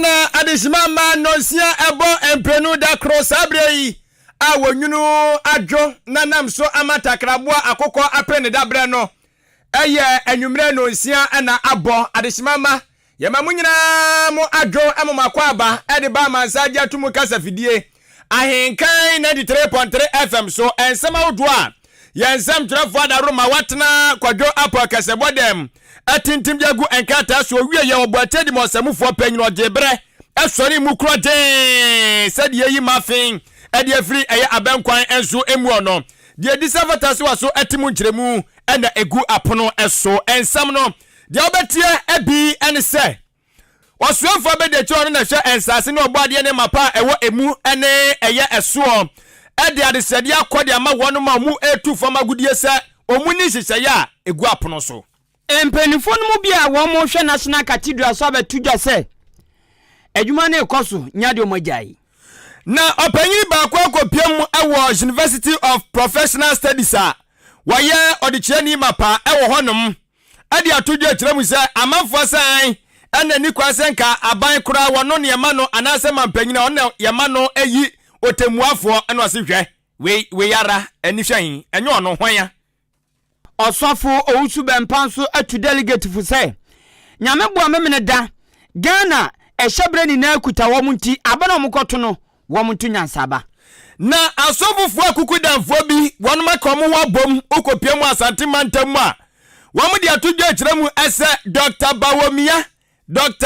Ghana adishimama nonsia ebo empenu da cross abrei awonyunu adwo nanam so amatakrabua akoko apene dabre no eye enwumre nonsia na abo adishimama yemamunyina mo adwo amamakwa aba ede ba mansaja tumu kasa fidie Ahenkan 93.3 FM so ensema odo a yensem trafo da roma watena kwadwo apo Kasiebo dem atintim jagu enkata so wie ye oboatedi mosamufo panyino ojebre esori mu kroje said ye mafin ede afri eye abenkwan enso emu ono de disavata so waso atimu nkremu ena egu apono eso ensam no de obetie abi ene se wasuafo be de cho na hwe ensase ne obade ne mapa ewo emu ene eye eso ede adesede akode ama wono ma mu etu fama gudie se omuni hihye ya egu apono so empenifo no mu bia wo mo hwe national cathedral so abetudwa se adwuma na ekoso nyade omajai na opanyin ba kwa kopiam ewo University of Professional Studies a waye odichiani mapa ewo honom ade atudwa kiremu se amanfo san ena ni kwasenka aban kura wono ne yama anase mampanyin ono yama no eyi otemuafo ena osehwe we yara ani hwan enye ono hwan osofo owusu bempanso atu delegate fu say nyame boa memene da Ghana ehyebre ni na akuta wo munti abana omukoto no wo muntu nyansaba na asofufu akukudamfo bi wono makomo wa bom okopiemu asante mantam a wo mu de atudwa kiremu ese Dr.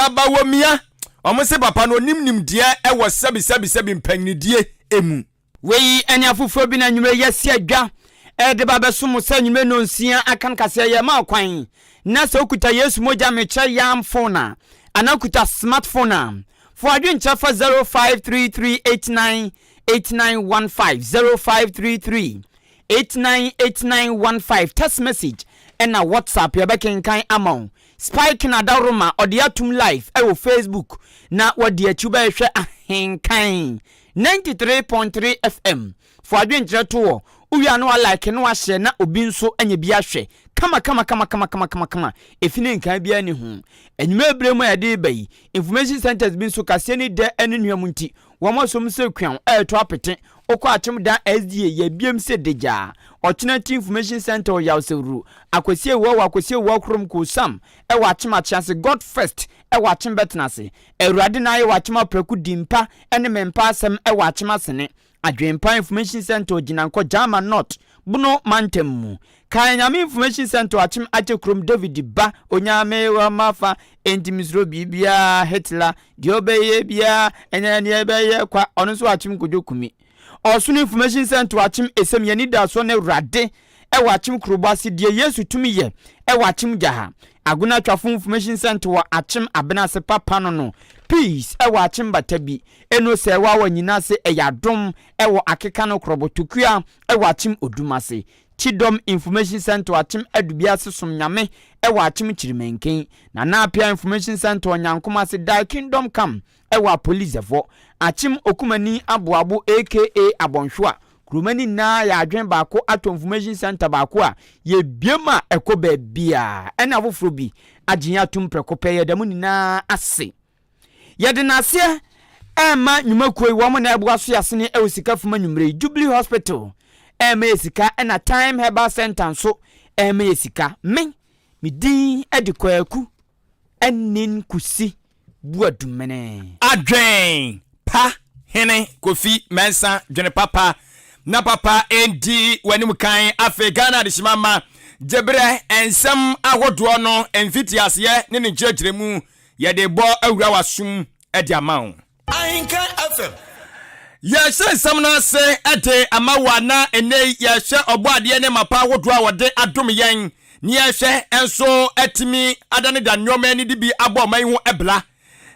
Bawomia omse papa no nimnim de ewo sebi mpanyidie emu wei eniafufo bi na nwure yesi adwa ede ba beso se nwume no nsia akan kase ye ma kwan na se okuta Yesu moja meche yam phone anakuta smartphone for adwen chafa 0533898915 0533898915 text message and a WhatsApp ya bekenkan amount spike na daruma odiatum live ewo Facebook na wodi achuba ehwe Ahenkan 93.3 FM for adwen cheto uya no like no ahye na obi nso anya bi ahwe kama efine nkan bia ni hu enyuma ebremu ya de bayi information centers bi nso kase ni de enu nuamunti womo som se kwan eto apete okọ atem da SDA ya biem se deja Alternative Information Center ya osewru akosie wo krom ko sam e wa chima chance God first e wa chim betnase ewrade na ye wa chima preku dimpa ene mempa asem e wa chima sene adwempa Information Center ginanko Jama North buno mantemu Kanyame Information Center achim ache krom David ba onyame wa mafa entimisro bibia Hitler diobeye bia enyane ebeye kwa onso achim kodokumi Osuni Information Center achim esem yani da so ne rade e wachim krobasi die Yesu tumi ye e wachim jaha aguna twafo Information Center wa achim abena se papa no peace e wachim batabi eno se wa wanyina se e yadom e wo akeka no krobotukua e wachim odumase Chidom Information Center achim adubia se somnyame e wachim chirimenken na apia Information Center onyankoma se da kingdom come e wa police evo achim okumani aboabo aka abonhwa kurumani na ya adwen baako ato Information Center baako a ye biema ekoba bia ena afoforo bi agyen atum prekope ye damu na ase ye de na ase ema nyumakoi wo mo na ebuaso yasene e osika fuma nyumre Jubilee Hospital ema esika ena Time Herbal Center so ema esika mi din edikwaku enin kusi buadumene adwen pa hene Kofi Mensa dwene papa na papa endi wanim kan afe Ghana de shimama jebre ensem ahodo no enfiti ase ne nkyerkyeremu ye de bo awura wasum edi amawo Ahenkan FM yes ensem na se ede amawa na ene ye hwe oboade ne mapa ahodo a wode adom yen ne ye hwe enso etimi adane da nyoma ni dibi abo man hu ebla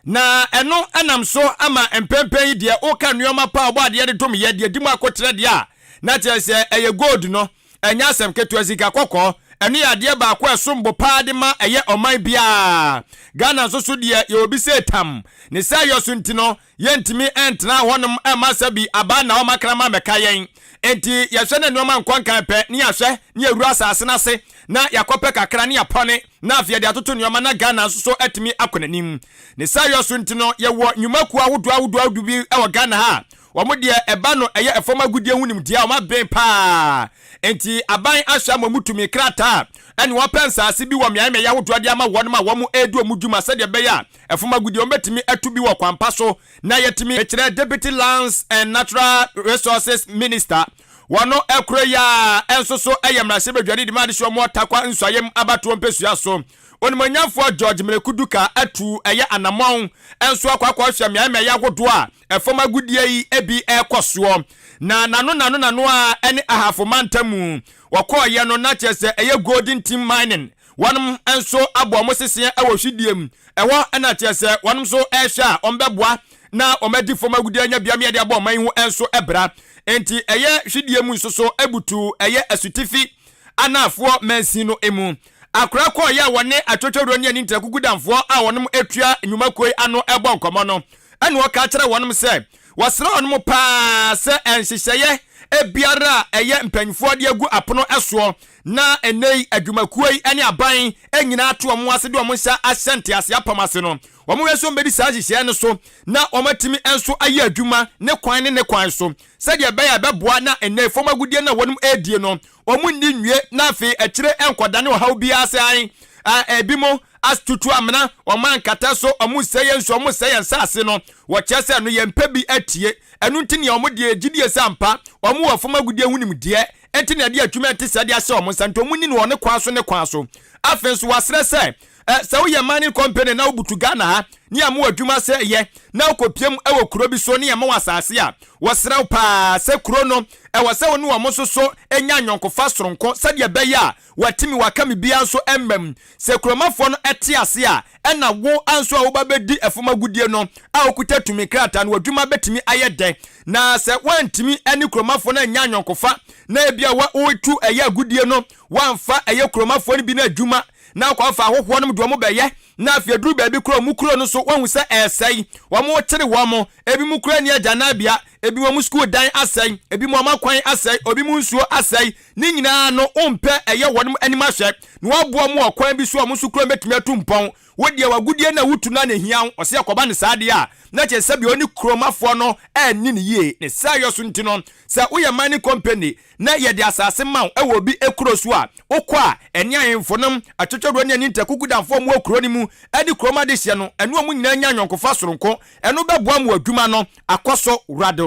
na eno anam so ama empempen de o ka nuoma pa oboade de dom ye de dimu akotre de a na chese eye gold no enya asem ketu azika kokko enu ya de ba kwa sombo pa de ma eye oman bia Ghana so de ye obi se tam ne say yo so ntino yentimi entna honum emasabi aba na o makrama mekayen enti yehwe ne noma nkwankan pe ne yahwe ne awuru asase na se na yakope kakra ne yapone na afia de atoto noma na Ghana so atimi akonanim ne say yo so ntino ye wo nyumaku ahodo bi e wo Ghana ha wamo de eba no eye efoma gudie hunim dia o ma ben pa enti aban ahwa mamutumi krata ene wo pensase bi wo mean me yahodo de ama won ma wo mu edu omudwuma se de be ya efoma gudie o betimi atu bi wo kwampa so na yetimi ekire Deputy Lands and Natural Resources Minister wano ekro ya enso so eyamrase bedwade di ma de so mo takwa nsoyem abato mpesua so onimanyafo George Melekuduka atu eye anamon enso akwakwa hwa mean me yahodo a efoma gudie yi ebi ekoso na nano a ene ahafo mantamu wakoye no na chese eye golden team mining wanum enso abo mo sese ewo hwidiem ewo na chese wanum so ehwa ombeboa na omedi foma gudie anya bia me de abo man hu enso ebra enti eye hwidiem nso so ebutu eye asutifi anafo mansino emu akra ko ya wone atwotworo ne ani ntakugudamfo a wonum etua nyumakoi ano ebo nkomo no ene wo ka kire wonum se wasra onum pa se enhyehyeye ebiara eye mpanyfo de agu apono eso na enei adwumakuoi ene aban enyina ato omo ase de omo hya asente ase apamase no omo weso mbedi sa hyehyeye no so na omatimi enso aye adwuma ne kwan so se de be ya beboa na enei fomagudie na wonum edie no omo ndi nwie na afi akire enkodane ohaw bia ase an ebimo astutu amna oman kata so omu seye nso omu seye nsase no wo kyese no yempa bi atie enu ntini omu de gidie sampa omu wafoma gudie hunim de entini ade atwuma ntisa de ase omu santo mu ni no ne kwan so afenso wasre se se wo ye mining company na obutu Ghana ha ni amu adwuma se ye na okopiem ewo kuro bi so ni yema wasase a wasra pa se kuro no ewo se wonu wo so enya nyonkofa soronko se de be ya watimi wakami bia so emmem se kuromafo no ete ase a ena wo anso a wo ba bedi efoma gudie no a okuta tumi krata no adwuma betimi ayede na se wantimi eni kuromafo na enya nyonkofa na ebia wa otu eya gudie no wamfa eye kuromafo ni bi na adwuma na kwa fa hoho no mdo mo beye na afiaduru ba bi kuro mu kuro no so wahu se esai wo mo kire wo mo ebi mu kuro ni agya na bia ebi mo school dan asai ebi mo amakwan asai obi mu nsuo asai ni nyina no ompe eye wonum anima hwe na waboa mu okwan bi so mo so kuro betumi atumpon wodie wagudie na wutu na hia ose akoba ne saade a na che se bi oni kromafo no ani ne yie ne sayo so ntino se uye mining company na ye de asase ma ewo bi ekuro so a okwa eni ahemfonum atwotworo ne ani ntakugudamfo mu okuro ni mu edi kroma de hye no enu omu nyina nya nyonkofa soronko enu beboa mu adwuma no akoso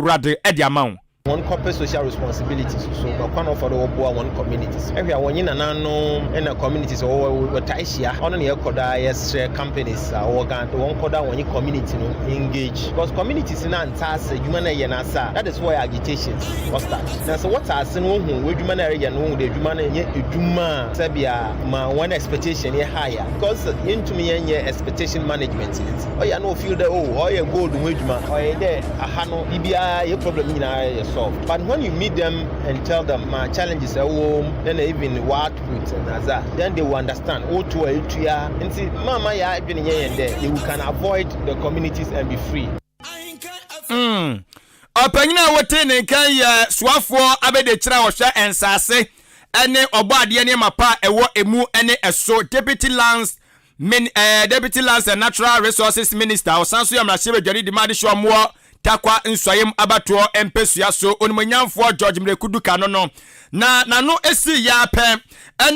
rade edi amawo one corporate social responsibilities so one of the one communities every one in in a communities or taisia on the koda yes companies organ one koda one community no engage because communities in antas human yenasa that is why agitation was start now so what are sin won we human area no the human eduma sabia ma one expectation here higher because into me expectation management oh you no feel that oh you gold we huma oh there aha no bibia your problem in solve. But when you meet them and tell them my challenges at home, then they even what with then they will understand. Oh, to and see, Mama, ya been here and there. You can avoid the communities and be free. Opanyina wote ne kan ya swafo abede kira wo hwe ensase ene obade ne mapa ewo emu ene eso Deputy Lands and Natural Resources Minister osanso yamrahye bedwari di made sho mo takwa nsoyem abato empesua so onimanyamfo George Melekuduka no na no esi ya pe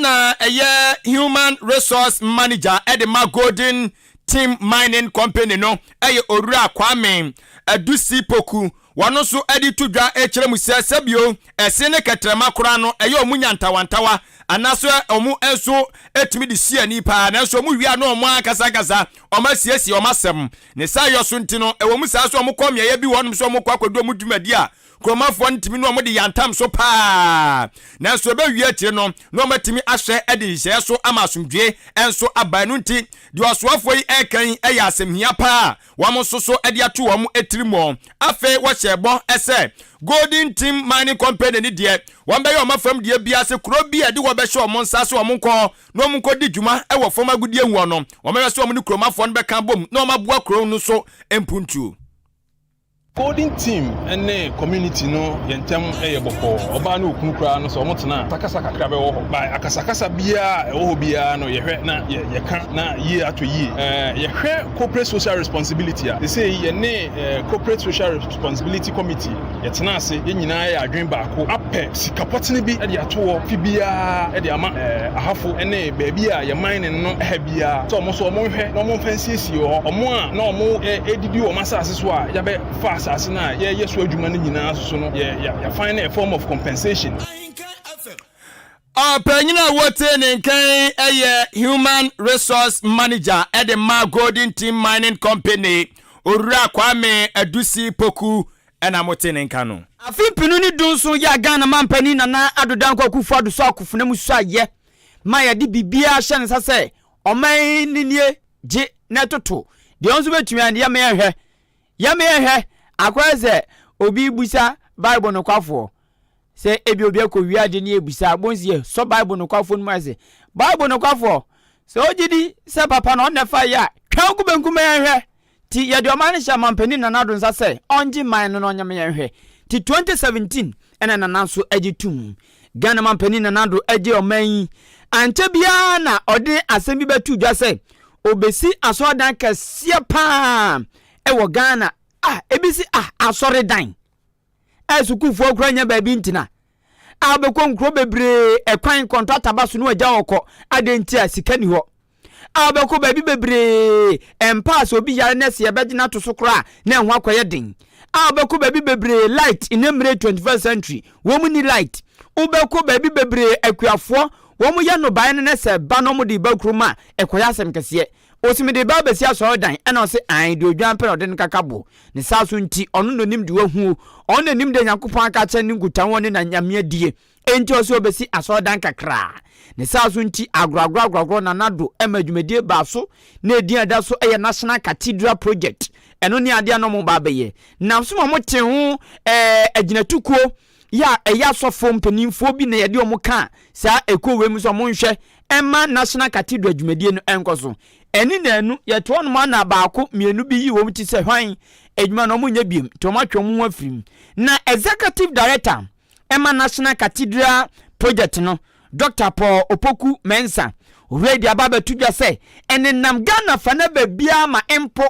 na eye human resource manager Edema Golden Team Mining Company no eye Orura Kwame Adusi Poku wano so edi tudwa ekire mu sesebio ese ne ketrema kora no eye omunyantawantawa anaso omu enso etimi de sia ni pa na so mu wia no omu akasakasa omasiesie omasem ne sayo so ntino ewo mu saso omu komye bi wonum so omu kwakodo mu dwumadi a kromafo ntimi no omode yantam so pa na so be wie tire no no matimi ahye ede hye so amasomdwe enso abanu nti de osoafo yi ekan eya asemhia pa wo mo soso ede ato wo mo etirimo afe wo hyebo ese Golden Team Mining Company ni de won be yo mafam de bia se kuro bia de wo be hye wo nsa se wo nko no mo nko di dwuma e wo fom agudie hu no wo me se wo ni kromafo no be kan bom no maboa kuro no so empuntu Golden Team ene community no yentem boko oba na okunu kra no so omotena takasa kakra be wo ho ba akasakasa bia wo bia no yehwe na ye kan na ye ato ye yehwe corporate social responsibility they say ye ne corporate social responsibility committee yetena ase ye nyina ya adwen baako apɛ sikapotene bi de ato fi bia de ama ahafo ene ba bia ye mining no bia so omo hwɛ na omo fansiesie ho omo a na omo edidi o masase so a ya be fast asina ye so adwuma no nyina so no ya find a form of compensation. Penyina wote ne nkan human resource manager at the Golden Team Mining Company Ora Kwame Adusi Poku ena mote ne nkan no afin pinu ni dunso ya Ghana mampani na adodan kwa kufu adu so akufuna musu aye ma ya di bibia hye ne sase oman ninie je na toto de onso betumi ande ya me hwe akwese obi busa Bible no kwafo se obi akowia de ne ebusa bonzie so Bible no kwafo no ase Bible no kwafo se ogidi se papa no nefa ya twanku benkum hwe ti ye de omane sha mampani na nado nsa se onji man no nyame hwe ti 2017 ena nananso agitum Ghana mampani na nado agi oman ante bia na ode asem bi betu dwa se obesi asodan kase pa wo Ghana ebisi asore dan sukufu okura nya ba bi ntina abekọ nkro bebre ekwan contractor baso no agya okọ adenti asika ni ho abekọ ba bi bebre empass obi yare nese ye begina to so kra na enho akoye den abekọ ba bi bebre light in emre 21st century wo mu ni light ubekọ ba bi bebre akuafo wo mu ye no ban ne se ba no mu di bakruma ekoya asem kese osimide ba besi aso dan ena o se an de odwan pe odin kakabo ne saso nti ono no nim de wahu ono nim de yakopon aka che ne ngutan woni na nyame adie enti o se obesi aso dan kakra ne saso nti agro na nado emadwumedie ba so na edin ada so National Cathedral Project eno ne ade no mo ba beye na so mo te ho aginatukuo ya sofo mpanimfo bi na yede omo ka sa ekowe mu so mo nhwe National Cathedral adwumedie no enkoso eni na enu yeto no ma na baako mienu bi yi wo mti se hwan adwuma no mo nya biem to ma twom afrim na executive director National Cathedral Project no Dr. Paul Opoku Mensa already ababa tudwa se enenam Ghana fa na ba bia ma empo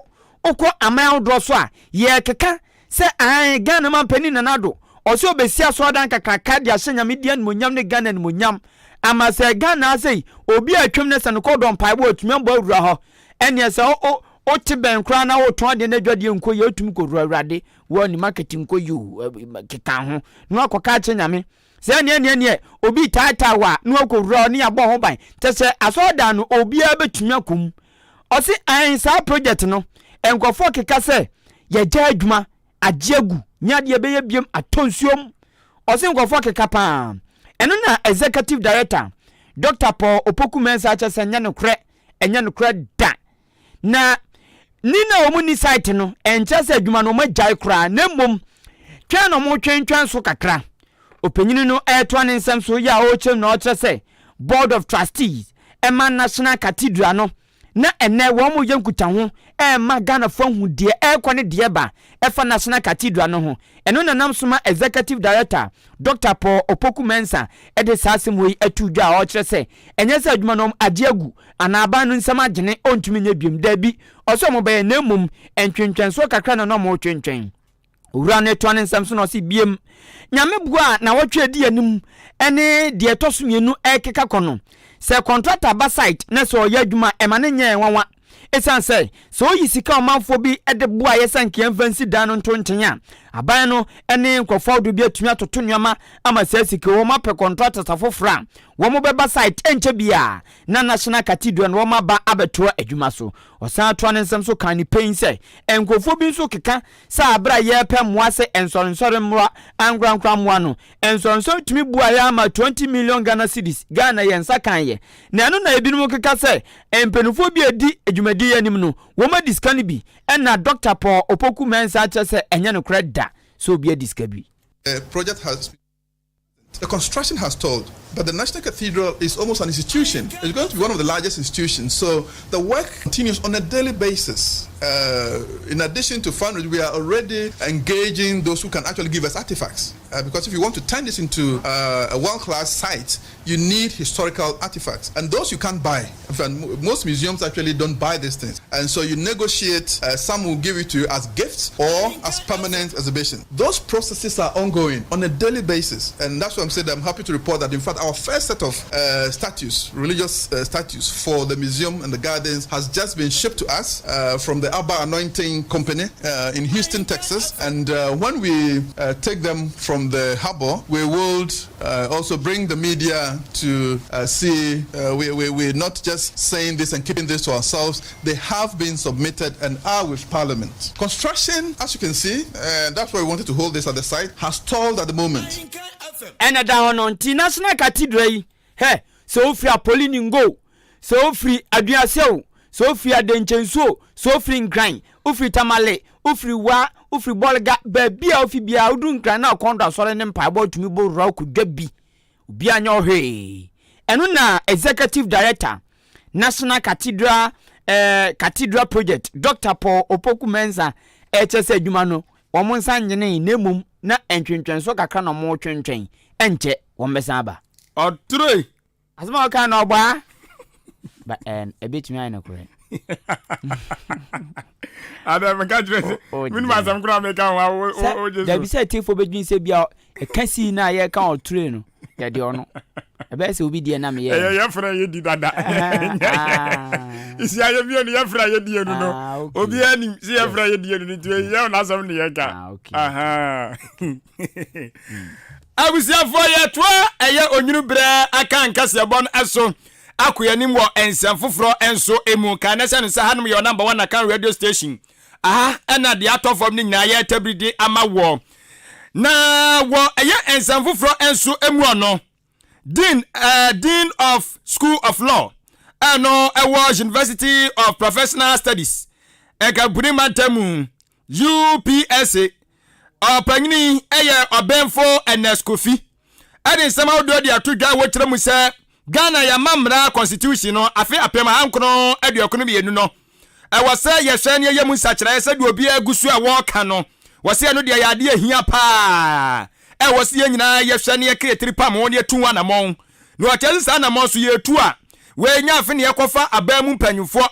okọ aman do so a ye keka se Ghana man pani na nado o se obesi aso dan kakaka dia hyenya media no nyam ne Ghana no nyam ama se Ghana sei obi atwem ne se no kodon paibo otumi ambo awura ho ene se o ti ben kra na wo ton de na dwade nko ye otumi ko awurade wo ni marketing ko yu keka ho no akoka che nyame se ne obi tata wa no akowura ne abo ho ban te se aso dan no obi abetumi akum o se sa project no enkofo keka se ye gya adwuma agiagu nyade be ye biem atonsuom o se enkofo keka pa eno na executive director Dr. Paul Opoku Mensa acha senya no kre da na nina omuni site no encha se adwuma no magya kra na mom twa no mo twentwan so kakra opanyini no eto ne nsem so ya o chem na o kire se board of trustees National Cathedral no na ene wo mo yankuta ho Ghana fa hu de ekwane de ba efa National Cathedral no ho eno na nam soma executive director Dr. Paul Opoku Mensa ede sasem we atudwa o kire se enye se adwuma no agiagu anaba no nsem agene ontumi nya biem da bi oso mo be na mum entwentwen so kakra na no mo twentwen owura ne to ne nsem so no se biem nyame bua na wotwe di anim ene de etoso mienu ekeka kono se contractor ba site na so ya adwuma emane nya enwanwa esan say so yisika omanfo bi ede bua yesanke emfansi dan no ntontenya aban no ene nkofo do bi atumi atoto nyama ama sasike wo mape contractor safofra wɔn bɛba site enche bia na national cathedral no wɔn aba abɛtoa adwuma so ɔsan atoa ne nsɛm so kan ne pain sɛ nkofo bi nso keka sɛ abra yɛpɛ mmoa sɛ nsɔrensɔre mmoa ankorankora mmoa no nsɔrensɔre tumi bua yɛ ama 20 million Ghana cedis Ghana yɛn nsa kan yɛ na ɛno na ebinom keka sɛ mpanufo bi edi adwumadi anim no wɔn adiska no bi ɛna Dr. Paul Opoku Mensa kyerɛ sɛ ɛnyɛ no korɛ da so obi adiska bi. The construction has told, but the National Cathedral is almost an institution. It's going to be one of the largest institutions. So the work continues on a daily basis. In addition to fundraising, we are already engaging those who can actually give us artifacts. Because if you want to turn this into a world-class site, you need historical artifacts. And those you can't buy. In fact, most museums actually don't buy these things. And so you negotiate, some will give it to you as gifts or as permanent exhibition. Those processes are ongoing on a daily basis. And that's why I'm saying that I'm happy to report that, in fact, our first set of statues, religious statues for the museum and the gardens has just been shipped to us from the Abba Anointing Company in Houston, Texas. And when we take them from the harbor, we will also bring the media to see we're not just saying this and keeping this to ourselves. They have been submitted and are with Parliament. Construction, as you can see, that's why we wanted to hold this at the site, has stalled at the moment. And down on the National Cathedral, hey, so free a Poliningo, so free a Diaseo, so free a Denchenso, so free in Grind, Ufri Tamale, Ufri Wa, Ufri Bolga, Baby, Ophibia, Udun Grana, Conda, Solen Empire, to me, Bo Rock, Debbie, Biano Hey. And now, Executive Director, National Cathedral Project, Dr. Paul Opoku Mensa, HSA Dumano, Womonsan Yene, Nemum, na entwentwen so kakra na mo twentwen enche wo mbesa ba otre asema ka na ogba ba ebetumi ai na kore ada me ka dire minu ma sam kura me ka o jesu da bi se tifo bedwin se bia kasi na ye ka otre no ya de ono ebe se obi die na me ye fra ye di dada isi aye bi onu ye fra ye die nu no obi ani si ye fra ye die nu nti ye na asam ne ye ka aha abusiafo ye to eye onyuru bre Akan Kasiebo no eso akoyanim wo ensem foforo enso emu ka na se no se hanum your number 1 Akan radio station aha ena de atofom ni nyina ye tabridi ama wo na wo eye ensem foforo enso emu ono Dean of School of Law, was University of Professional Studies, Ekabrimantemu, UPSA, Pangini, Obenfo, and Nescofi. And in some of the two guys, what you say, Ghana, ya mamra constitution, I feel a pema uncle, and your economy, no. I was say, yes, Shania Yamusach, I said, you will be a good walk, no. Was there no idea here, pa? Was the na yefshani ekre tripa mo ne 2 anamon no atelse anamon so ye 2 a we nya afi ne yakofa abamu panyufo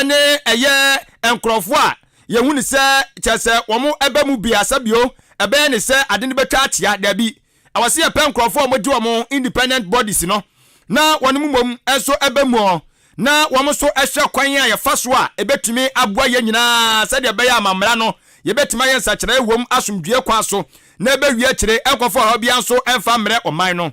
ene eye enkrofo a ye hunu se chese wo ebamu biasa bio ebe ne se ade ne betwa atia da bi awase ye pen krofo mo di wo independent bodies no na wonu mum enso ebamu na wo so ehwe kwan a ye faso a ebetumi aboa ye nyina se de be ya amamra no ye betima ye nsakire wom asomdue kwa so na ebe wi akire enkofo ha bia nso emfa mre oman no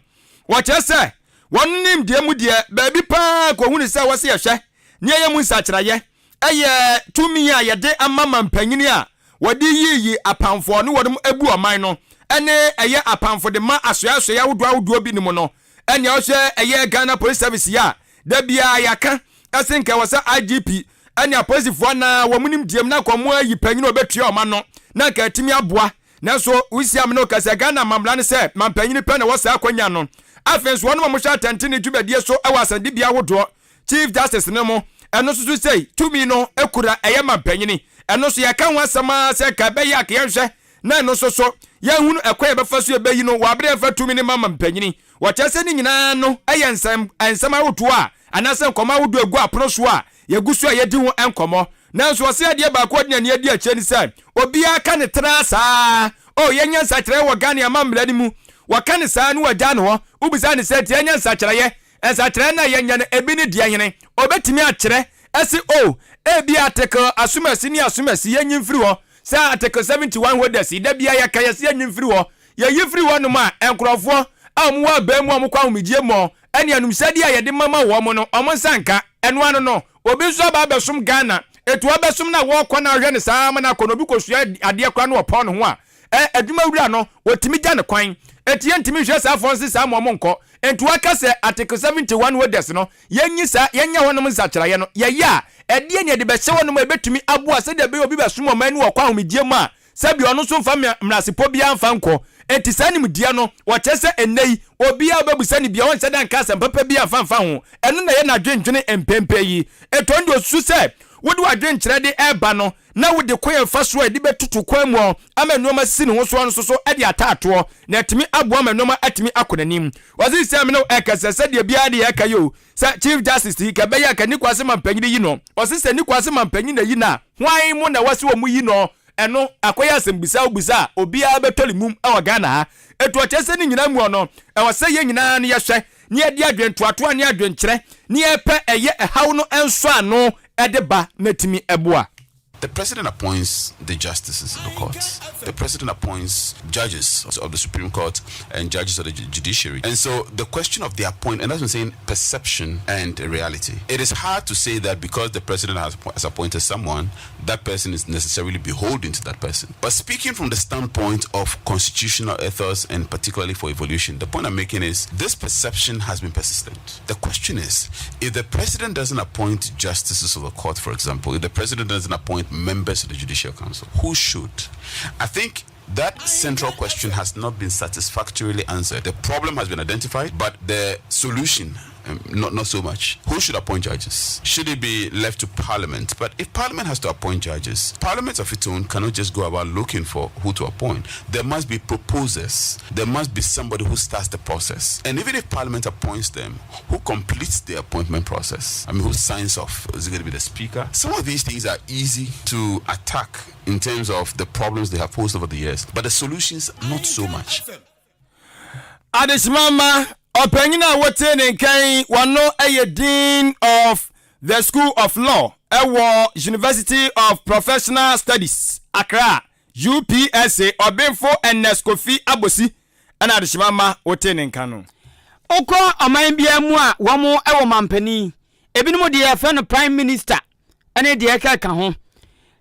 wo chese wonnim die mu die ba bi pa ko hunu se wose yehwe ne ye mu nsakiraye eye tumi a ye de amama mpanyini a wodi yiyi apamfo no wodum ebu oman no ene eye apamfo de ma asoya wodo bi ni mu no ene o hwe eye Ghana Police Service ya da bia yaka asenka wose IGP ene aposifo na womunim diem na komo ayi panyini obetua oman no na ka timi aboa na so wisiam no kasa Ghana mamla ne se mampanyini pe na wose akwanya no afenso wonu mo hwa tantene dwubadie so ewasande bia wodo Chief Justice ne mo eno so sei tumi no ekura eye mampanyini eno so yaka ho asama se ka be yak ye hwe na eno so ya hunu ekwa befa so ebayi no wabre fa tumi ne mampanyini wachese ni nyina no eye nsam awoto a anase nkoma wodo egu apono so a yegusu a yedi ho enkomo na so se ade ba ko de ne adi ache ni se obi aka ne tra saa o yenya nsakire wo Ghana amamla ni mu wakane saa no wagya no ho ubisa ne se tie nya nsakire ye nsakire na yenya ne ebi ne die hene obetimi akire esi o ebi article asumasi ni asumasi yenyi mfiri ho sa article 71 hodasi da bia ya kaya se yenyi mfiri ho ye yifiri ho no ma enkrofo amuwa ba mu amukwa humidie mo ene anum sadi a yede mama wo mo no omo sanka eno ano no obi so ba besom Ghana etu obesom na wo kɔ na hwe ne saa ma na kɔ no bi kɔ sua ade kra no opɔ no ho a adwuma wura no wotimi gya ne kwan etie ntimi hwe saa fonse saa mo nkɔ entu aka sɛ article 71 woders no yenyi saa yenya honom nsakyerɛ no ye ya ɛde ne de bɛhyɛ honom ebetumi aboa sɛ de be obi bɛsom ɔman no wɔ kwa homedie mu a sɛ bi ɔno so mfa mrasepo bia mfa nkɔ enti saa nim dia no wɔkyɛ sɛ enei obi a obebusa ne bia wɔn hyɛ dan ka sɛ papa bia mfa ho ɛno na yɛ na dwendwene empempe yi etondo osu sɛ wodi wadwen kyerɛ de eba no na wodi koyɛ fa so a de betutu kwan mu ama nneɛma si ne ho so no so de ataatoɔ na atimi aboa ma nneɛma atimi akonanim wɔsi sɛ me no ɛkɛsɛ sɛ de bia de yɛka yo sɛ chief justice yi ka bɛyɛ ka ni kwase mampanyini yi no wɔsi sɛ ni kwase mampanyini na yi na hwan mu na wɔsi wɔ mu yi no ɛno akoyɛ asɛmbisa obisa obi a betɔli mum ɛwɔ Ghana ha etu ɔkyɛ sɛ ne nyina mu no ɛwɔ sɛ yɛ nyina no yɛhwɛ ne yɛde adwentoatoa ne adwenkyerɛ ne yɛpɛ ɛyɛ ɛhaw no ɛnso ano edeba netimi eboa. The president appoints the justices of the courts. The president appoints judges of the Supreme Court and judges of the judiciary. And so the question of the appointment, and that's what I'm saying, perception and reality. It is hard to say that because the president has appointed someone, that person is necessarily beholden to that person. But speaking from the standpoint of constitutional ethos and particularly for evolution, the point I'm making is this perception has been persistent. The question is, if the president doesn't appoint justices of the court, for example, if the president doesn't appoint members of the Judicial Council, who should? I think that central question has not been satisfactorily answered. The problem has been identified, but the solution, not so much. Who should appoint judges? Should it be left to Parliament? But if Parliament has to appoint judges, Parliament of its own cannot just go about looking for who to appoint. There must be proposers. There must be somebody who starts the process. And even if Parliament appoints them, who completes the appointment process? I mean, who signs off? Is it going to be the Speaker? Some of these things are easy to attack in terms of the problems they have posed over the years, but the solutions, not so much. Adishmama Opengina Ahenkan wano a dean of the School of Law University of Professional Studies Accra UPSA Obenfo and Neskofi Abosi and Adishmama Ahenkan. Oko amambia mu a womo ewo mampani ebinumo de afa Prime Minister ene de aka ka ho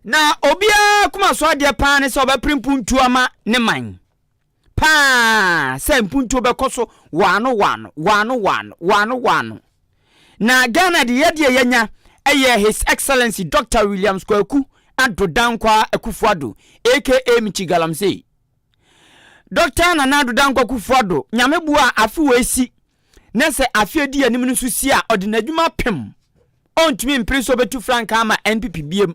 na obia kuma so ade pa ne so ba primpuntu ama ne man pa se mpuntu be koso wano na Ghana de yede yenya eye His Excellency Dr. Williams Kwaku Adodankwa Akufuado aka Michigalamse Dr. Nana Adodankwa Akufuado nyamebua afi wesi nese afiedi anim no susi a odinadwuma pem ontumi mpriso betu franka ama NPP biem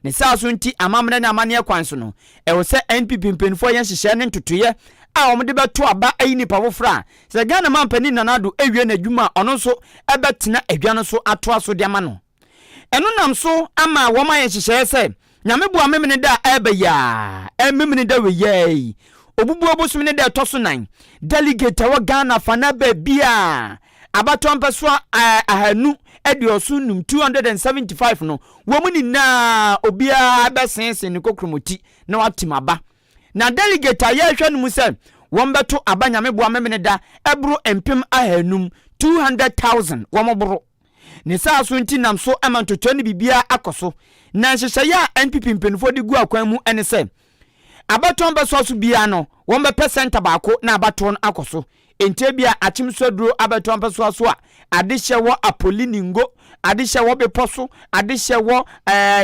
ne saaso nti amamre na amane kwanso no ewo se NPP mpenfo yen hyehye ne ntotoye a omde beto aba ayi nipa wofra se Ghana mampani nanado ewie na adwuma ono so ebetena adwa no so ato aso de ama no eno nam so ama woma yen hyehye se nyamebua memene da ebeya memene da weyei obubu obosumine da toso 9 delegate wa Ghana fana ba bia abaton peso ahanu ediosu num 275 no womuni na obia besense ne kokromoti na watimaba na delegate ayehwe no mu se wombeto abanyameboa memene da ebro empem ahanum 200,000 womobro ne saaso nti nam so amantoto ne bibia akoso na hyehye NPP mpenfo de gu akwan mu ene se abaton beso so bia no wombe percent baako na abaton akoso entebia achimsoduro abaton beso so a adehyewo apoliningo adehyewo beposo adehyewo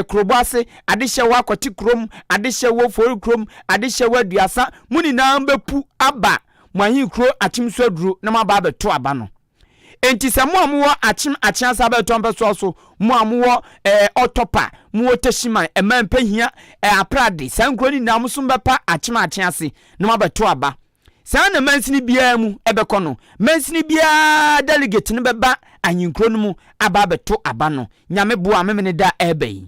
krobase adehyewo akoti krom adehyewo foru krom adehyewo aduasa muni na mbepu aba mwanyi kro achimsoduro na maba beto aba no enti se mo amuwo achiansa beton beso so mo amuwo otopa mo teshima emampehia aprade sankroni na musumbepa achiase na maba beto aba sana mansini bia mu ebekono mansini bia delegate ne beba anyinkro no mu aba beto aba no nyame boa memene da ebei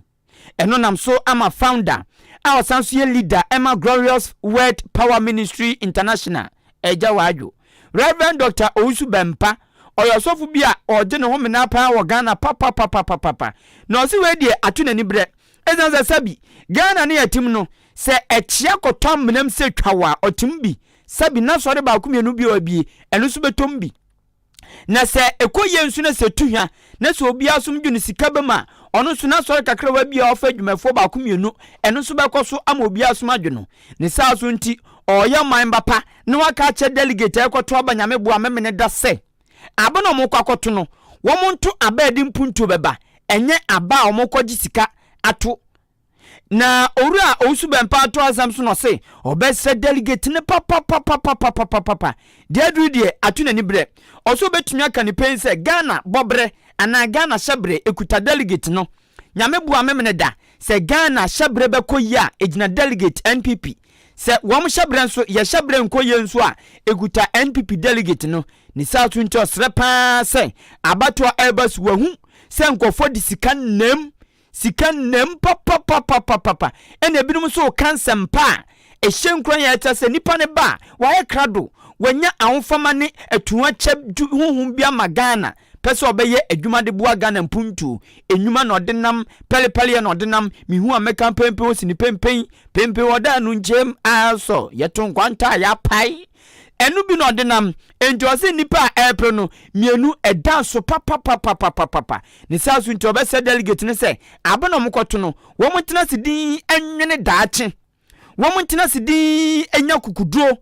eno nam so ama founder our sansuye leader Emma Glorious Word Power Ministry International eja wajo Reverend Dr. Ousu Bempa oyosofu bia oje ne ho mena pa wo Ghana papa no si we die atu nani bre ezanza sabi Ghana ne yatim no se echia kotom menam se twawa otimbi sabi na sore ba kumienu bi obi enu so betombi na se ekoye nsu na se tuhwa na se obi asum dwene sika bema ono nsu na sori kakra wa bia ofa dwumefo ba ko mienu eno nso bekoso ama obi asum adweno ne sa so nti oya man bapa na waka che delegate ekoto abanyame bo amemene da se abono mo kwakoto no wo monto abadi mpunto beba enye aba omokoji sika ato na owura osu bempa ato asam so no se obese delegate ne papa dia dru die atu nani bre oso betumi aka ne pense Ghana bobre ana Ghana shebre ekuta delegate no nyame bua memene da se Ghana shebre bekoyi ejina delegate NPP se wom shebre nso ye shebre nkoye nso a ekuta NPP delegate no ni sa tunto srepa se abato elbas wahu se nkofo di sika nem papa ene binum so kansem pa ehyenkran ya eta se nipa ne ba waye krado wanya awofama ne atuwa che huhum bia magana pese obeye adwuma de bua Ghana mpuntu enwuma no denam pelepele no denam mihu ameka pempe osini pempe oda no njem aso yeto nkwanta ya pai enu bi no denam enjose nipa April no mienu eda so papa ni sasu nti obese delegate ne se abono mkoto no wo mutena sidi enwene daache wo mutena sidi enya kukuduro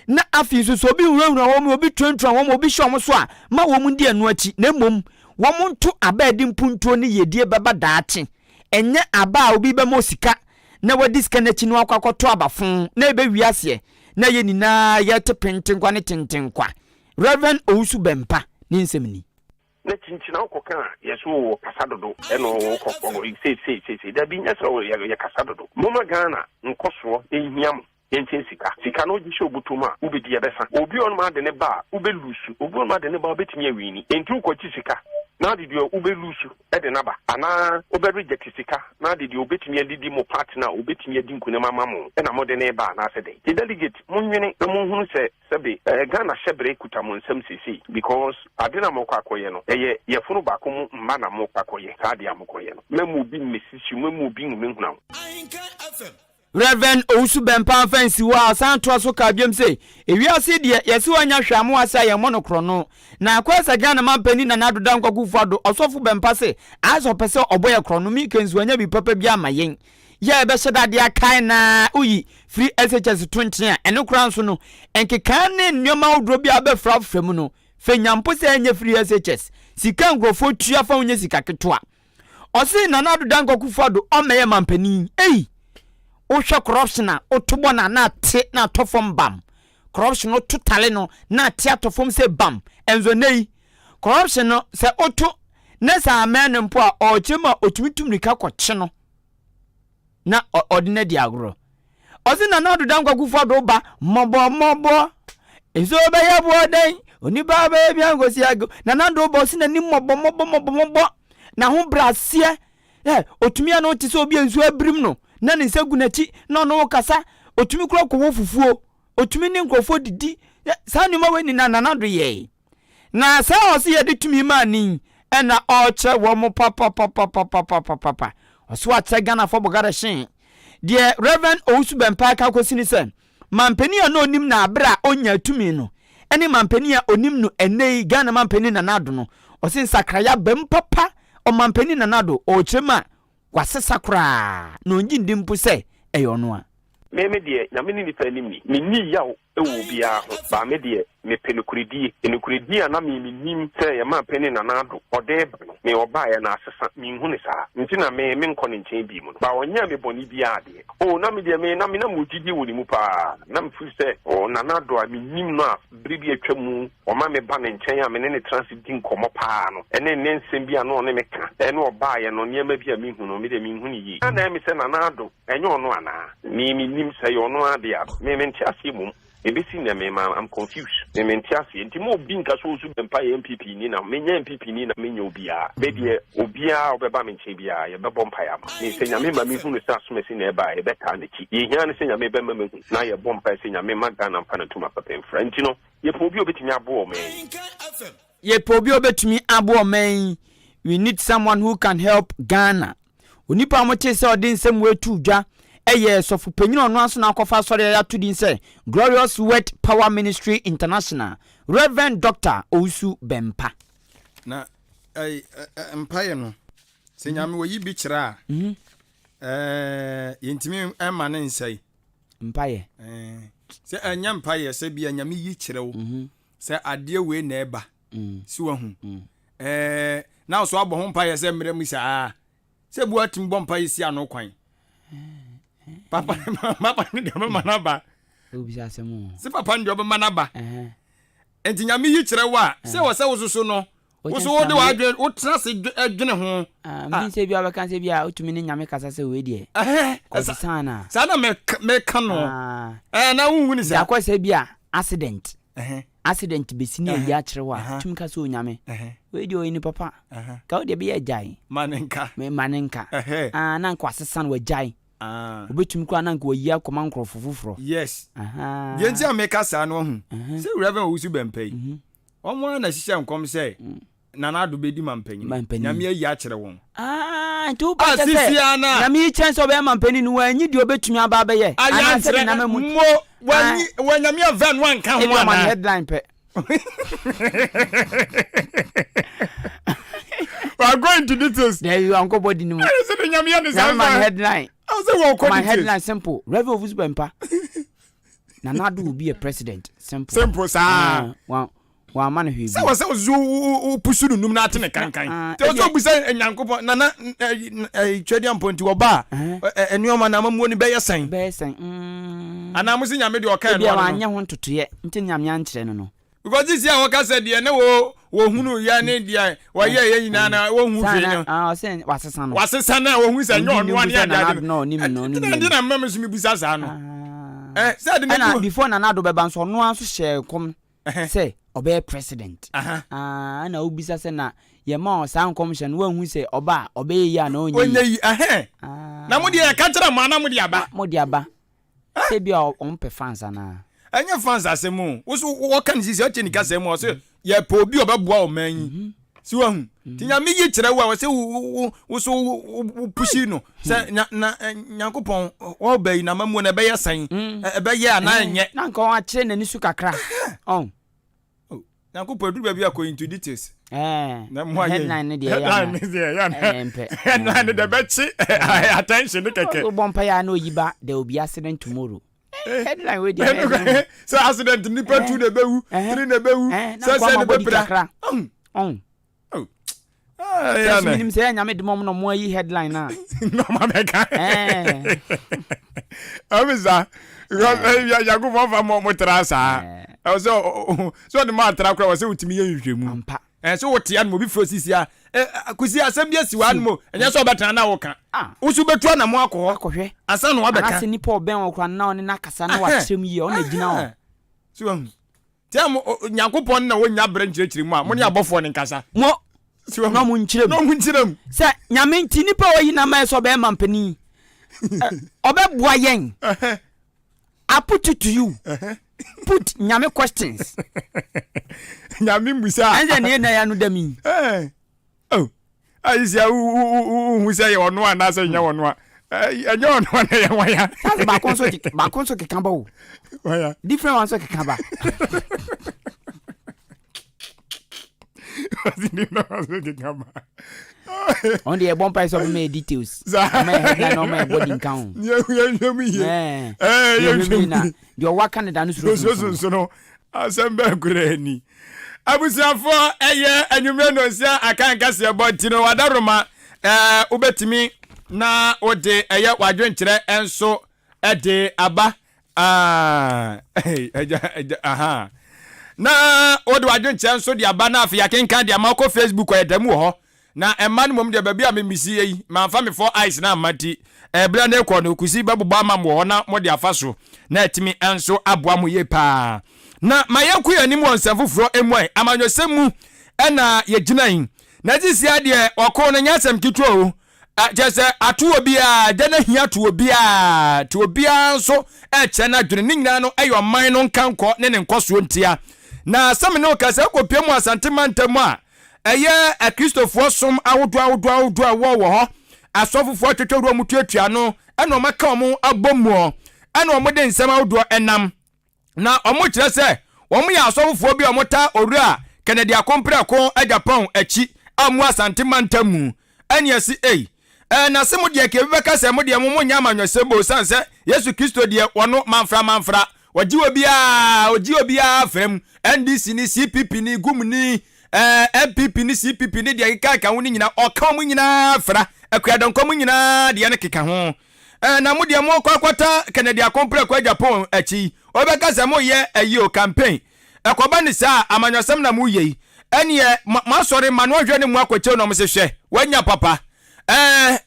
na afi so obi wura wo obi twentwa wo obi hwe so a ma wo mu die no achi na mom wo monto abadi mpuntuo ne yedie beba daache enye aba obi be mosika na wadi sika na chi no akwakoto abafon na ebe wiase na ye nina yete pentenkwa ne tentenkwa Reverend Ousu Bempa ni nsemni na chinchina okoka yeso kasadodo eno okoko se da binya so ya kasadodo moma Ghana nkoso ehiam yente sika no gisho butuma ubedi yebesa obi on ma de ne ba ubelusu obi on ma de ne ba obetimi awini enti ukochi sika na did you ubelusu ede naba ana obe reject sika na did you obetimi adidi mo partner obetimi adi nkunema mamo na mo de ne ba na se de the delegate munwene na munhunu se sebe Ghana shebre kuta mo nsam sisi because adena mo kwakoye no ye funu ba ko mu mma na mo kwakoye ka de amokoye no memu bi mesisi memu bi ngumenhuna Reverend Ousu Bempa fancy wa santo so ka biem se ewiase de yesi wanya hwamo asa ye monokro no na kwasa Ghana mampani na nadoda nkwakufu ado osofu Bempa se aso pese oboye kro no mi kenzu wanya bi papa bi amayen ye be shedade akai na uyi free SHS 20 a ene kran so no enkekan ne nyoma odro bi abefra frem no fenyampo se enye free SHS sika ngrofo tua fa onye sika ketwa osi na nadoda nkwakufu ado o meye mampani Osha corruption na otubo na te na tofom bam. Corruption no totale no na te atofom se bam. Enzo nei. Corruption no se otu nesa amen mpo a ochema otumitum nika kwache no. Na ordinary diagro. Ozi na na dodan kwakufo do ba mobo. Ezo be ya bo den. Oni ba ba bia ngosi ago. Na do bo si na ni mobo. Na ho brasie. Otumia no ti se obi enzu abrim no. Na ne nsagu nachi na no kasa otumi kura ko fufuo otumi ne nkrofo didi sa nyuma weni na nanado ye na sa osi ye de tumi mani ena oche wo mo papa oso atse Ghana for bogara shin de Reverend Ousu Bempa ka kwesini se mampani a no onim na abra onya tumi no ene mampani a onim no enei Ghana mampani na nado no osi nsakraya Bempapa o mampani na nado o chema wasesa kura no njindi mpu se eyono a meme de nyame ni nipa nim ni yawo ewo bia ho ba me de me penukuridi na me nim se ya ma peni na nado ode no me oba ya na asesa me hu ne sa nti na me nkɔ ne nkyɛn bi mu ba wonya me boni bia ade na me de me na mujiji wo ni mu pa na me fu se na nado a me nim no a bribi atwa mu o ma me ba ne nkyɛn a me ne transit din kɔmɔ pa no ene ne nsɛm bia no ne me ka ene oba ya no niema bia me hu no me de me hu ni yi na me se na nado enye ono ana me nim se yo no ade a me nti ase mu ebesi na me I'm confused. Me mentiasi enti mo bi nka so Ousu Bempa MPP ni na menya MPP ni na menya obia. Be de obia obeba me nche bia ye bebo mpa ya ma. Ni se nyame ma me hu ne sa somesi na eba e beka na chi. Ye hia ne se nyame be ma me hu na ye bompa se nyame maga na mpa na tuma papa mfra. Enti no ye po obi obetimi abo o men. Ye po obi obetimi abo o men. We need someone who can help Ghana. Onipa mo che se odin sem we tu dwa eye sofu penyino no aso na akofa sori ya tudin say Glorious Word Power Ministry International Reverend Dr. Ousu Bempa na empire no se nyame wo yi bi kira yentimi ema ne nsai mpaye se anya mpaye se bia nyame yi kire wo se ade we na eba si wo hu na so abo ho mpaye se mre mu sa se bu atim bo mpaye si ano kwan papa ni de mama ba obi sa se mu se papa ndi obi mana ba enti nyame yi kire wa se wo so no wo so de wa dwen wo tra se adwene ho mi se bia ba kan se bia otumi ne nyame kasa se we de sana me kan no na wu ni sa akwa se bia accident besini ya kire wa tumi ka so nyame we de oyini papa ka o de bia jai manenka na nkwa sesan wa jai obetumi kwa na nkwa yi akoma nkrofo foforo yes yenti ameka sa no hu se Reverend Ousu Bempa omo na hihye nkom se nana do bedi mampanyin nyame ayi a kire won nti pa se nyame yi chance obe mampani no anyi de obetumi aba ba ye ana se na mo wani nyame avan wan kan ho ana headline pe we're going to details there you uncle body no so the nyame ya say my headline I say we my headline simple Reverend Ousu Bempa nana do will be a president simple sir wa man hwi se wo se zo pusuru num na atene kankan te so busa enyankopon nana twediam ponti wo ba enuoma na mamuo ni beyesan ana musi nyame de okan no wa anya ho ntotoye nti nyame ankire no because this year waka said de ne wo hunu ya ne dia wa ye nyina na wo hu fe no sen wasesa na wo hu se nyo no ani ada no ni na mama sumi busa sa no said na before nana do beba nso no anso share kom say obe president na obisa se na ye ma san commission wa hu se oba obe yi na onyi na mo de ka kira ma na mo de aba se bia on pe fans na anya fans asemu wo kan sisi o cheni ka se mo se ye po obi obeboa o man si wa hu ti nya mi yi kire wa se wo so pushi no se na Nyankopon wo ba yi na mamu na be ye san e be ye ana nye na nka wa kire na nisu kakra Nyankopon du ba bia ko into details na mo headline ne de ya headline de be chi attention keke o bompa ya na oyiba there will be accident tomorrow headline we dey so accident ni pe 2 de bewu 3 de bewu so de bepra ya na nim se nyame de mom no mo yi headline na no ma beka amisa ya go fa mo trasa so de ma tra kra wo se utimi ye hwehwemu so wote ya no bi frosisia kusi asem bia siwa no mo enya so obetana na wo ka usu betu na mo akohwe asa no wabeka asa nipa oben okra na oni na kasa na wakyerem yi ona gina ho siwa tiam Nyankopon na wonya branchire mu a mo ne abofo ne nkasa mo siwa na mo nkyirem se nyame nti nipa oyi na ma so oben mampani obebua yen I put it to you. Put nyame questions. Nyame mbusa. Anje ne na ya no dami. Ayisia hu say ono ana say nya ono a. Anya ono na ya waya. That's ba konso ke kamba o. Waya. Different ones ke kamba. On the bomb price of me details. My headline on my body count. You your work can done so no. Asembe kureni. Abusafo eye anwumre no sia Akan Kasiebo tino wadaroma ubetimi na ode eye wadwenkyere enso ede aba na ode wadwenkyere enso de aba na afia kenkan de amako Facebook oyedam ho na emman mom de babia memisi yi manfa me for eyes na amati bra na ekọ no kusi babuba amam ho na mo de afaso na etimi enso aboa mo ye pa na mayeku yanim wonsan foforo emoi amanyosemu na yeginan na disia de okọ no nyasem kitwo o jese atuo bia de na hia tuo bia so eche na dwene nyina no eyo man no nkanko ne nkoso ntia na same no kase kopiem asantemantam a eye a Christopher som awodo wo ho asofofo twetwero mutuatua no ɛna ɔmaka ɔmo abɔmuo ɛna ɔmo de nsɛm ahodoɔ ɛnam na ɔmo kyerɛ sɛ ɔmo yɛ asɔfofoɔ bi ɔmo ta owura Kennedy Akompre ko Japan akyi amu asante mantamu ɛne asi na se mo de ke bɛka sɛ mo de mo nya amanwɛsɛm bo sanse Yesu Kristo de wɔno manfra oji obia frem NDC ni CPP ni gum ni MPP ni CPP ni de keka ho ni nyina ɔka mo nyina fra akuadonko mo nyina de ne keka ho na mo de mo kwakwata Kennedy Akompre ko Japan akyi obɛka sɛ mo yɛ ayi campaign ekoba ni sa amanwasem na mu yei ene ma sori ma no hwe ne mu akwache no mo se hwe wanya papa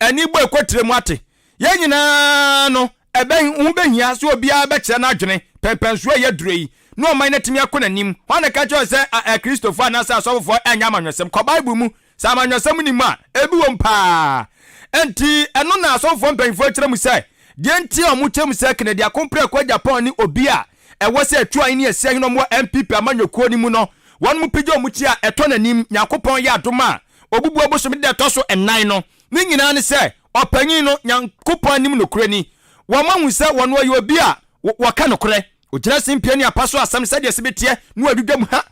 ani bo ekotre mu ate ye nyina no ebe hu behia so obia be kire na adwene penpenso ye durei no man na timi akọ nanim wana ka cho se Christopher na sa sofofo anya amanwasem ko bible mu sa amanwasem ni ma ebi won pa enti eno na sofofo mpanfo kire mu se de enti o mu chem se Kennedy Akompre ko Japan ni obia ɛwɔ sɛ atwa ani ɛsɛ hino mo MPP amanyokuo ni mu no wɔn mu pigye mu tia ɛtɔ nanim Nyankopɔn yɛ adoma obubu abosom de ɛtɔ so ɛnan no ne nyinaa ne sɛ ɔpanyin no Nyankopɔn anim no kure ni wɔn mahu sɛ wɔn wɔyɛ obi a wɔka no kure ogyina simpia ni apaso asɛm sɛ deɛ sebetie no adwudwam ha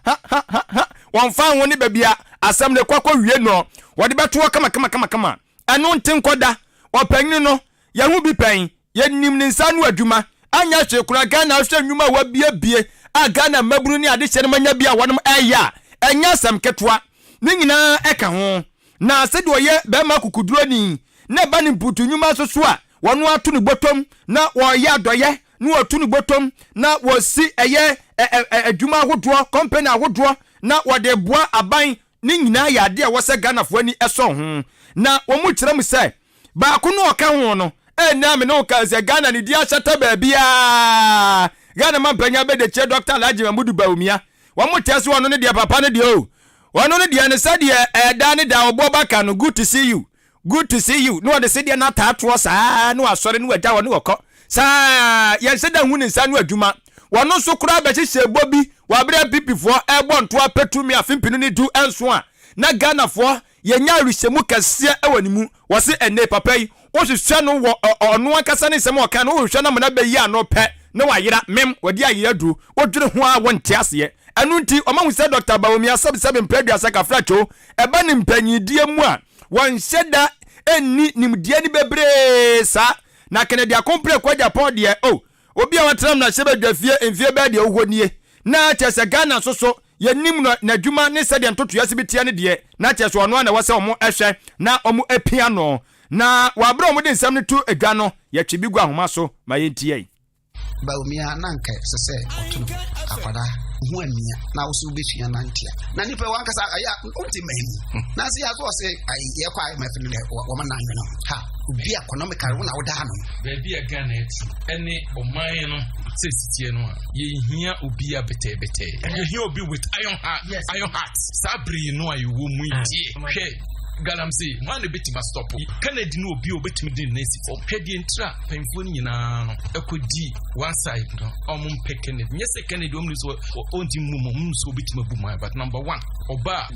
wɔn fa ho ne babia asɛm ne kwakɔ wie no wɔde bɛto kama ɛno ntenkɔda ɔpanyin no yɛhu bi pan yɛnim ne nsa no adwuma anya hwekura Ghana hwɛ nnwuma wa bie a Ghana maburu ni ade hyɛ no manya bia wɔnom ɛya enya sam ketwa ne nyinaa ɛka ho na sɛ de ɔyɛ bɛma kukuduro ni na ba ne mputu nnwuma so a wɔno ato ne botom na wɔyɛ adɔyɛ na wɔto ne botom na wɔsi ɛyɛ adwuma ahodoɔ company ahodoɔ na wɔde boa aban ne nyinaa yɛ ade a wɔsɛ Ghana fo ani ɛsɔ ho na wɔn mu kyerɛ mu sɛ baako no ɔka ho no na me no ka se Ghana ni dia chata baabia Ghana mampanya be de che Dr. Alhaji Mamudu Bawumia wo mo tese wono ne dia papa ne dia o wono ne dia ne se dia da ne da obo baka no good to see you no de se dia na tato saa no asore no agya wo ne wokɔ saa ye se da hu ne nsa no adwuma wono so kura be hye bobi wa bra pipifo ebo nto apetumi afimpinu ne du enso a na Ghana fo ye nya ruhyemu kase ewani mu wo se ene papa yi wo hwehwe no wo ono akasa ne sɛm ɔka no wo hwehwe na mena bayi ano pɛ ne wayera mem wadi ayera du wodwere ho a wonte ase ɛno nti ɔmahu sɛ Dr. Bawumia sɛbsɛb mpradua sɛ kafracho ɛba ne mpanyidie mu a wɔnhyɛ da enni nimdie ni bebre sa na Kennedy Akompre ko Japan de obi a watram na hyɛ badwafie mfie ba de wo nie na kyɛ sɛ Ghana so yenim no na dwuma ne sɛ de ntoto yase bitia ne de na kyɛ sɛ ɔno na wɔsɛ ɔmo ɛhwɛ na ɔmo apia no na wabra ɔmo de nsɛm ne to adwa no yɛtwe bi gu ahoma so ma yɛntie Bawumia nanka sɛ ɔtono akwada ho ania na wo so besua nantia na nipa wankasa aya ultimate na se yaso se ye kwa ma fini le wo ma nanwe no ha obi economical wo na wo da no ba bi e Ghana ati ene oman no se sitie no a ye hia obi a bete ye hia obi with iron heart sabri no ayo wo mu die hwe galamse man beti ma stop Kennedy no obi obetimi din nesi for hwede ntra penfo ni nyina no ekodi one side no omumpe Kennedy nyese Kennedy omni so onti mum so obetimi bu man but number 1 oba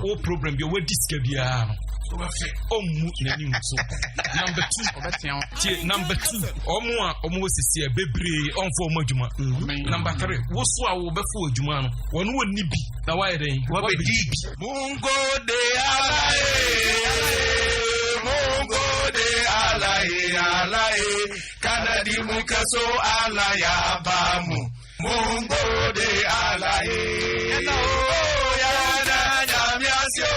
wo problem bi wo diska bia no omu nani so number 2 omu sisi bebre onfo omadwuma number 3 wo so a wo befo adwuma no wono woni bi na wa yeden wo be di mungo de alae Kennedy mukaso alaya bamu mungo de alae ya na nyamiasio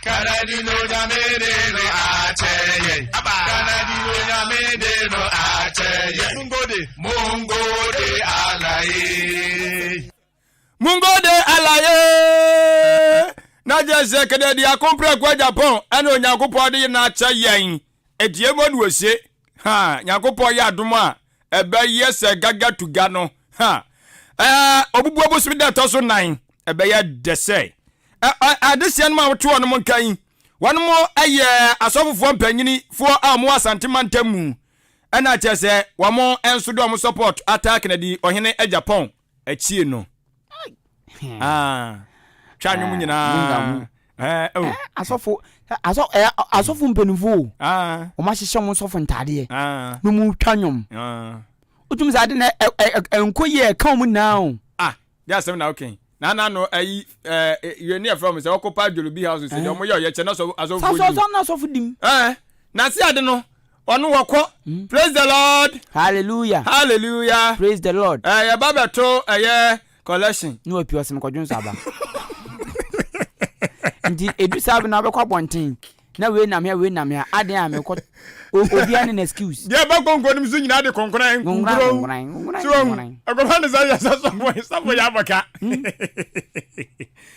Kennedy no nyamede no acheye Kennedy no nyamede no acheye mungo de alae na jese Kennedy Akompre ko Japan ana Onyankopɔn de na acha yen edie mo no ose ha Nyankopɔn ya adom a ebe yese gaga tuga no ha obubu obosu de to so 9 ebe ya dese adesian ma woto no monkan wono aye asofofo mpanyini fo amo asante mantamu ana jese wo mo enso do mo support attack Kennedy ohene Japan achie no twa nwum nyina asofo mpenufo o ma hyehyɛ mo sofo ntade no mu twanwom utum za de na enkoye ka mu now they are na okay na no you near from say occupy Jolubi house say dem ye ye che na so asofo dim na si ade no onu woko praise the Lord hallelujah praise the Lord ya baba to collection no apio sem kodwon so aba ndi edu sabe na be kwa bonten na we nam ya aden am ko obi an excuse dia ba konko nim so nyina de konkoran nguro agoba ne za ya so ya baka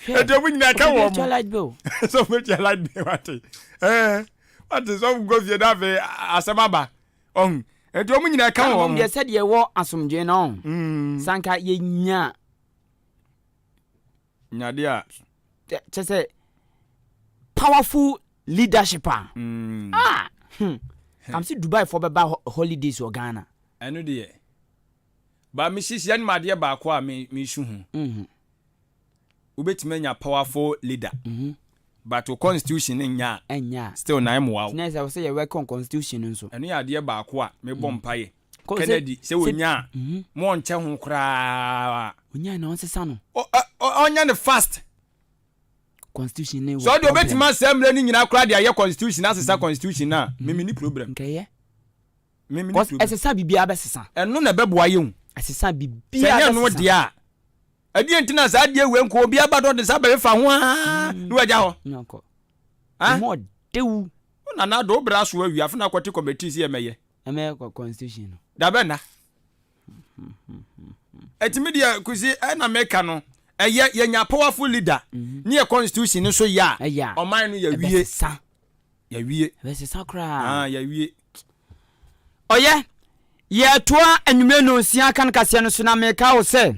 edo bu nyina ka wo so much light bill what is so go via da ve asababa edo mu nyina ka wo de said ye wo asomdwe no sanka ye nya dia say powerful leadership come see Dubai for baba holidays or Ghana eno de ba mi sisi ma de ba ko a mi shu hu ubetima nya powerful leader but the constitution nya still na em wow na say ye work on constitution nso eno ya de ba ko a me bom paye Kennedy say wonya mo nche hu kra wonya na onsesa no onya ne fast constitution ne so do betima assembly ni nyina kra de aye constitution asesa constitution na me ni problem nkeye me ni problem asesa bibia abesesa eno na beboa ye hu asesa bibia abesesa no dia adi entina sa de we nko obi abado de sa be fa ho ni waja ho nko mo dewu na do bra so awi afuna kwete committee si emeye constitution no da be na etimidia kusi na meka no ye nya powerful leader ni e constitution so ya oman no ya wie besesa kra ya wie oye ye toa anwumre no sia kan kase no so na meka wo se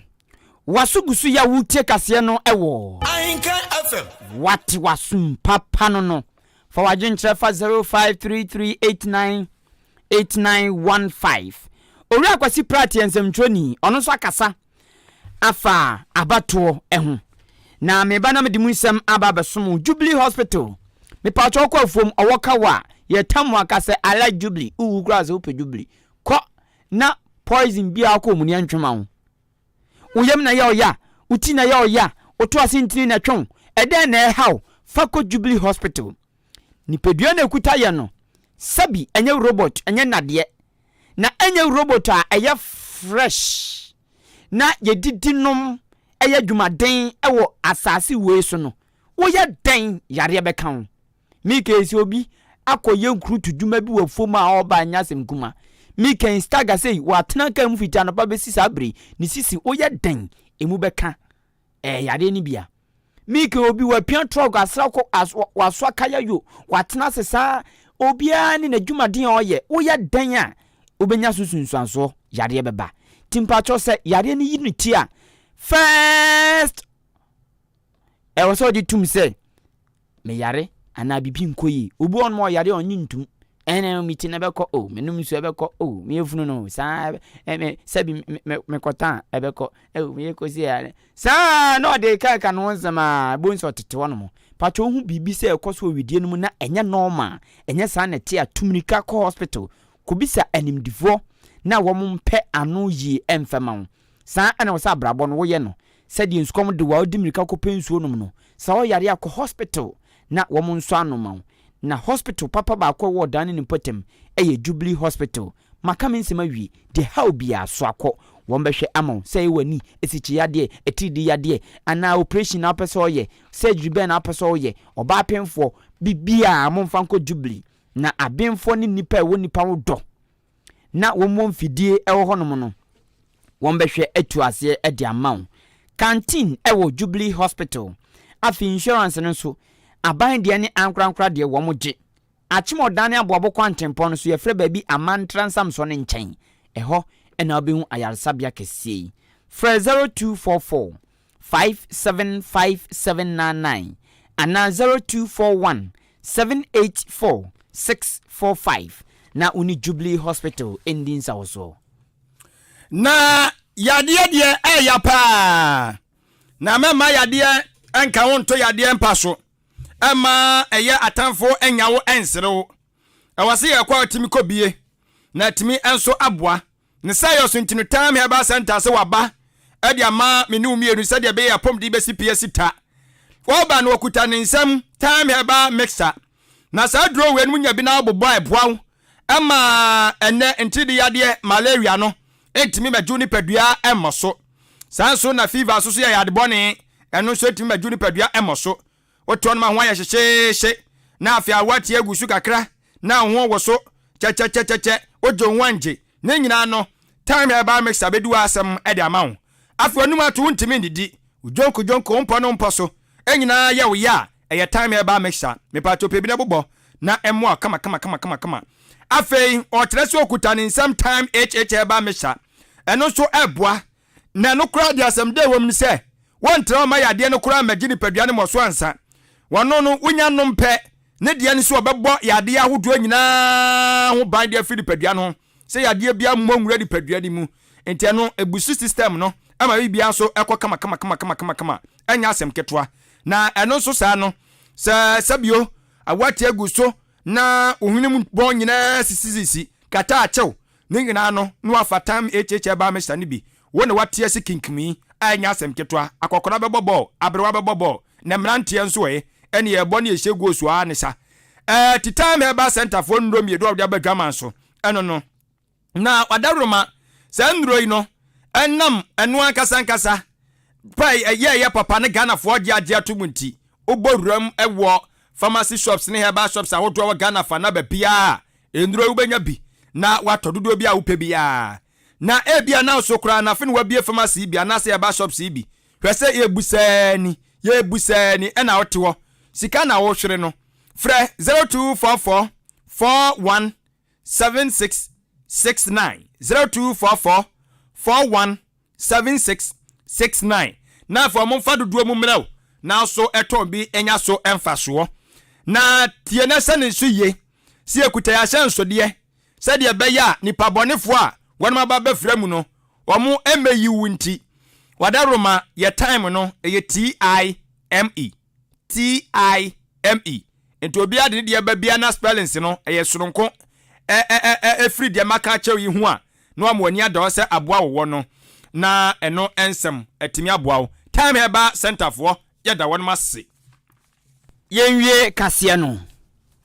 wasugusu ya wutie kase no ewo Ahenkan FM wati wasum papa no for wajentre fa 0533898915 ori akwasi prati ensemtwoni ono so akasa afa abato ehu na meba na mede munsem aba besom Jubilee Hospital me pa choko afom owoka wa ye tamu akase ala Jubilee uwukura zo pe Jubilee ko na poison bia akọ omuni antwema ho uyem na ya oya uti na ya oya oto asintini na twon eden na ehaw fako Jubilee Hospital ni pedua na ekuta ye no sabi enye robot enye nade na enye robot a eye fresh na yedidinom eye dwumaden ewo asase we so no wo ye den yare be kan mi ke esi obi akoye nkru tuduma bi wa fom a oba anyasem kuma mi ke instaga sei wa tena ka mu fita no ba be sisa abre ni sisi wo ye den emu be ka yare ni bia mi ke obi wa pian trog asra ko waswa kaya yo wa tena sesa obia ni na dwumaden oye wo ye den a obenya susunsuanso yare be ba timpacho se yare ni unity a first e was so di tum se me yare ana bibi nkoyi obu on mo yare onyi ntum ene mi ti na be ko o menum so be ko o mi efunu no sa me sabi me kota e be ko o mi ekosi yare sa no de ka no nsama bonso tete wono mo pacho hu bibi se ekoso widie no mu na enye normal enye sa na ti atumrika ko hospital kubisa animdifo na wo mpe anu yi emfema wo sa ana wo sa brabo no wo ye no sedi nskom de wa odimirika ko pensuo no no sa wo yare akọ hospital na wo nso anoma na hospital papa ba akọ wo dan ni potem eye Jubilee Hospital makame nsema wi de how bia so akọ wo mbehwe amon say wani esichi yade etidi yade ana operation na pese oye surgery be na pese oye oba penfo bibia momfa nko Jubilee na abenfo ni nipa wo nipa wo do na womom fidie ewo honom no wombehwe atuase edi amaw canteen ewo Jubilee Hospital afi insurance no so aban de ne ankrankra de wo moje achimodane aboabo kwantempo no so ye frɛ baabi amantransam so ne nkyɛn ɛhɔ ɛna obehu ayarsabia kɛsie frɛ 0244 575799 ana 0241 784 645 na uni Jubilee Hospital ending sawoso na yade de ya pa na mema yade anka wonto yade mpa so ama ɛyɛ atamfo enyawo enserewo ɛwase yɛ kwa timi kobie na timi enso aboa ne sayo so ntino time heba center se waba ɛde ama menu mienu sɛ de be ya pom de besi PS ta woba no okuta ne nsam time heba mixer na sa dro we nu nya bi na abobo eboaw ama ene ntidi yade malaria no entimi maju ni padua emoso sanso na fever so ya yade bone eno so entimi maju ni padua emoso oton ma ho ya hyehye na afia wati agusu kakra na ho wo so che ojo wanje ne nyina no time eba mixer bedu asem e de amawo afo anum ato ntimi ndidi ujonko mpo no mpo so enyina ye wo ya eye time eba mixer me pato pe bi na bobọ na emo kama afei otrese okuta ne nsam time eba mixer eno so eboa na no kura de asem de wom ni se won tra ma yade no kura magini padua ne moso ansa wono no unya no mpe ne de ne so obebọ yade ahodo nyina ho ban de afiri padua no se yade bia mmonwura di padua ni mu enti no ebusu system no ama bibia so ekọ kama enya asem ketwa na eno so sa no sabio awati aguso na ohunum bon nyina sisisi kata achew ne nyina no no afatam eba mesa ne bi wona watie se kinkimi anya asem ketwa akokora bebobọ abrewa bebobọ na mrantie nso ene ye bọ ne ye hyegu osu a ne sa titam eba center for ndro mi do abadwaman so eno no na wadaroma sa ndro yi no enam enu ankasa pai ye papa ne Ghana fo agye atomunti oboruam ewo pharmacy shops ne herbal shops ahodo wa Ghana fa na ba bia enduro ubenya bi na watododo bia upe bia na ebia na osokra na fe ne wabie pharmacy bia na se herbal shops bi hwese ye busani ena wotewo sika na wo hwere no frɛ 0244 417669 0244 417669 na for mo fa dodo mu mrew na so eton bi enya so emfaso na tie na se ne so ye si ekuta ya hye nsode se de be ya nipa bonefo a wonma ba befra mu no omo emeyi wunti wadaroma ye time no ye time enti obi ade de ba bia na spellings no ye soronko free de maka chew yi hu a no amoni ada se aboa wo no na eno ensem etimi aboa wo time eba center for yeda won masse yenwie kase no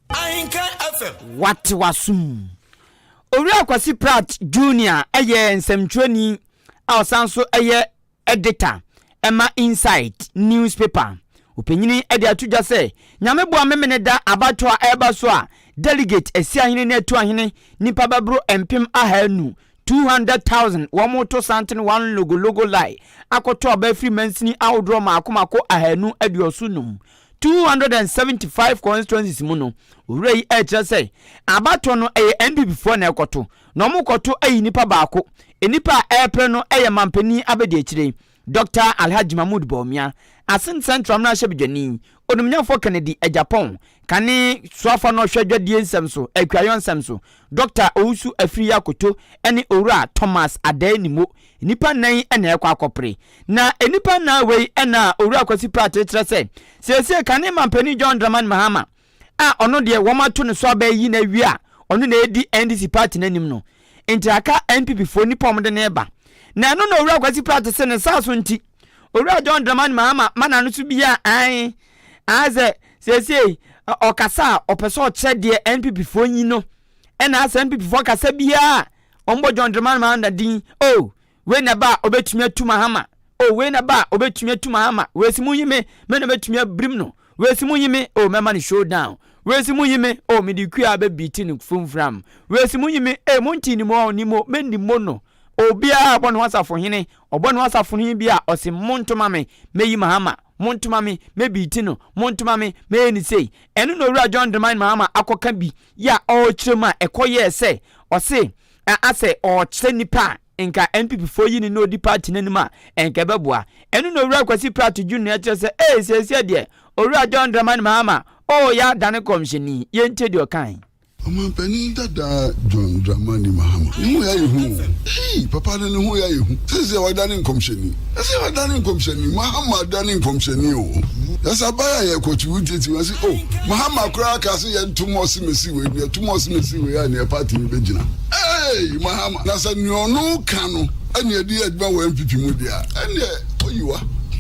Ahenkan FM what wasum Owura Akwasi Pratt Junior eye nsemtwani a osanso eye editor ema Insight newspaper openyini ede atudwa se nyame boa memene da abato a eba so a delegate esi ahene na atu ahene nipa babro empim ahanu 200,000 wamoto santin one logo lie akoto aba free mansini awdro makomako ahanu adiosunum 275 constituencies muno urei eche say abato no NPP for na ekoto no mokoto nipa baako enipa epre no mampani abedi akire Dr. Alhaji Mahmoud Bawumia asin central na hyebedwani onumnyafo Kennedy Japan kane swafa no hwedwadie nsem so akwayon nsem so Dr. Ousu Afiri Akoto ene Owura Thomas Adanimo nipa nan ene ekwa akopre na enipa na wei ena Owura Akwasi Pratt etre se kane mampani John Dramani Mahama a ono de womato ne so abayi na wi a ono na edi NDC party nanim no entiaka NPP fo nipa omde na eba na no Owura Akwasi Pratt se ne saso nti Owura John Dramani Mahama mana no so bia an aze se okasa opeso che de NPP fo yin no ena asa NPP fo kasa bia ombo John Dramani Mahama din we na ba obetumi atu Mahama we na ba obetumi atu Mahama we simu yime me na betumi abrim no we simu yime mema ni showdown we simu yime me di kwa ba biti ni fumfram we simu yime monti ni mo ni mo mendi mono obia abon wasafo hene obon wasafo hin bia osi montoma me meyi Mahama montoma me biti no montoma me ni sei enu no Owura John Dramani Mahama akoka bi ya o chirema ekoye se osi ase o chenipa nka NPP fo yi ni no di party nanima enka beboa enu no Owura Akwasi Pratt Junior che se se de Owura John Dramani Mahama ya dane komsheni ye nte di okan Omampani dada John Dramani Mahama mu ya yehu papa ne hu ya yehu se wa dane komsheni se wa dane komsheni Mahama dane komsheni Yes, I buy a coach would it. You say, oh, Mahama Crack, I say, and 2 more Simisi with 2 more Simisi with a party in Virginia. Hey, Mahama, that's a no canoe, and your dear MPP Mudia, and you are.